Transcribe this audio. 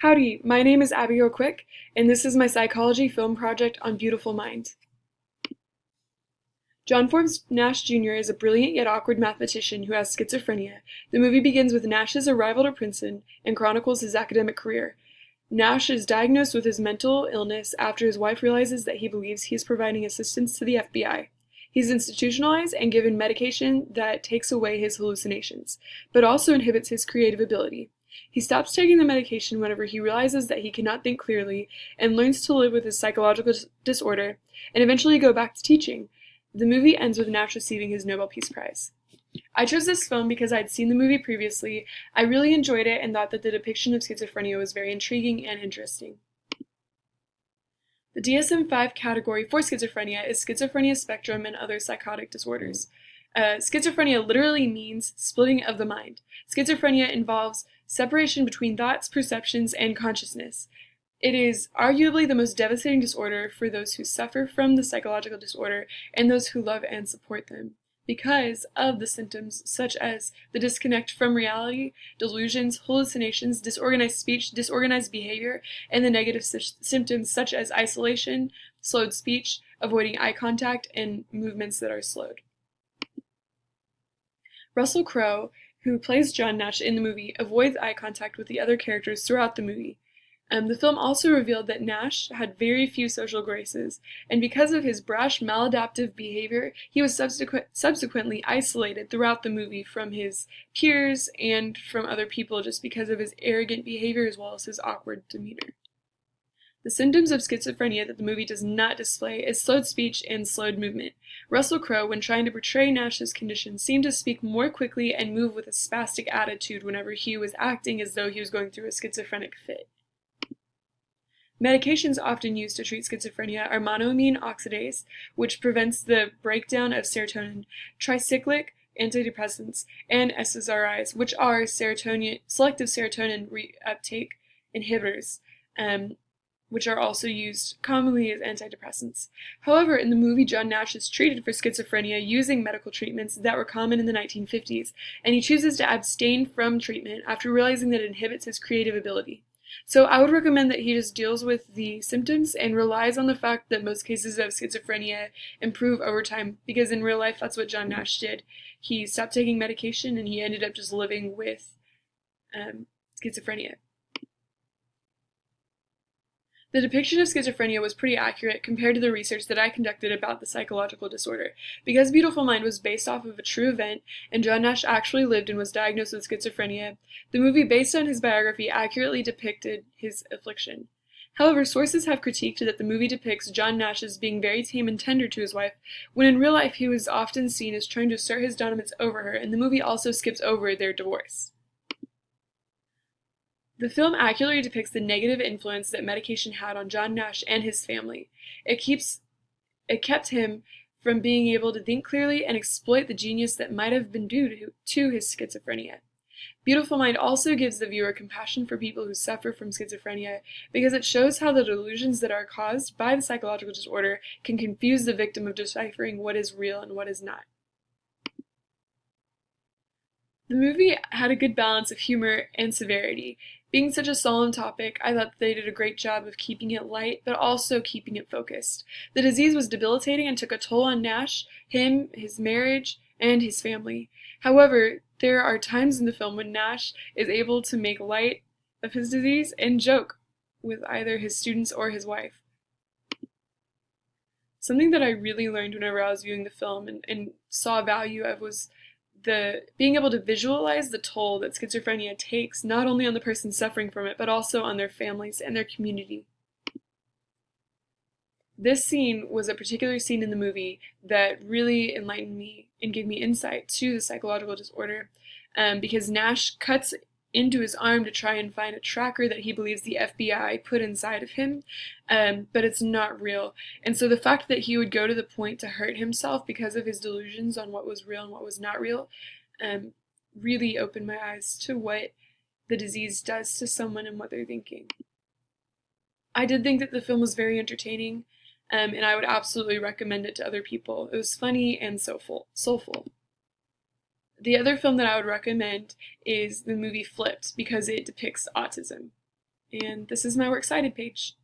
Howdy, my name is Abigail Quick, and this is my psychology film project on Beautiful Mind. John Forbes Nash Jr. is a brilliant yet awkward mathematician who has schizophrenia. The movie begins with Nash's arrival to Princeton and chronicles his academic career. Nash is diagnosed with his mental illness after his wife realizes that he believes he is providing assistance to the FBI. He's institutionalized and given medication that takes away his hallucinations, but also inhibits his creative ability. He stops taking the medication whenever he realizes that he cannot think clearly and learns to live with his psychological disorder and eventually go back to teaching. The movie ends with Nash receiving his Nobel Peace Prize. I chose this film because I'd seen the movie previously. I really enjoyed it and thought that the depiction of schizophrenia was very intriguing and interesting. The DSM-5 category for schizophrenia is schizophrenia spectrum and other psychotic disorders. Schizophrenia literally means splitting of the mind. Schizophrenia involves separation between thoughts, perceptions, and consciousness. It is arguably the most devastating disorder for those who suffer from the psychological disorder and those who love and support them, because of the symptoms such as the disconnect from reality, delusions, hallucinations, disorganized speech, disorganized behavior, and the negative symptoms such as isolation, slowed speech, avoiding eye contact, and movements that are slowed. Russell Crowe, who plays John Nash in the movie, avoids eye contact with the other characters throughout the movie. The film also revealed that Nash had very few social graces, and because of his brash, maladaptive behavior, he was subsequently isolated throughout the movie from his peers and from other people just because of his arrogant behavior as well as his awkward demeanor. The symptoms of schizophrenia that the movie does not display is slowed speech and slowed movement. Russell Crowe, when trying to portray Nash's condition, seemed to speak more quickly and move with a spastic attitude whenever he was acting as though he was going through a schizophrenic fit. Medications often used to treat schizophrenia are monoamine oxidase, which prevents the breakdown of serotonin, tricyclic antidepressants, and SSRIs, which are selective serotonin reuptake inhibitors, which are also used commonly as antidepressants. However, in the movie, John Nash is treated for schizophrenia using medical treatments that were common in the 1950s, and he chooses to abstain from treatment after realizing that it inhibits his creative ability. So I would recommend that he just deals with the symptoms and relies on the fact that most cases of schizophrenia improve over time, because in real life that's what John Nash did. He stopped taking medication and he ended up just living with schizophrenia. The depiction of schizophrenia was pretty accurate compared to the research that I conducted about the psychological disorder. Because Beautiful Mind was based off of a true event, and John Nash actually lived and was diagnosed with schizophrenia, the movie based on his biography accurately depicted his affliction. However, sources have critiqued that the movie depicts John Nash as being very tame and tender to his wife, when in real life he was often seen as trying to assert his dominance over her, and the movie also skips over their divorce. The film accurately depicts the negative influence that medication had on John Nash and his family. It kept him from being able to think clearly and exploit the genius that might have been due to his schizophrenia. Beautiful Mind also gives the viewer compassion for people who suffer from schizophrenia because it shows how the delusions that are caused by the psychological disorder can confuse the victim of deciphering what is real and what is not. The movie had a good balance of humor and severity. Being such a solemn topic, I thought they did a great job of keeping it light, but also keeping it focused. The disease was debilitating and took a toll on Nash, him, his marriage, and his family. However, there are times in the film when Nash is able to make light of his disease and joke with either his students or his wife. Something that I really learned whenever I was viewing the film and saw value of was being able to visualize the toll that schizophrenia takes not only on the person suffering from it, but also on their families and their community. This scene was a particular scene in the movie that really enlightened me and gave me insight to the psychological disorder, because Nash cuts into his arm to try and find a tracker that he believes the FBI put inside of him, but it's not real. And so the fact that he would go to the point to hurt himself because of his delusions on what was real and what was not real really opened my eyes to what the disease does to someone and what they're thinking. I did think that the film was very entertaining, and I would absolutely recommend it to other people. It was funny and soulful. The other film that I would recommend is the movie Flipped, because it depicts autism. And this is my Works Cited page.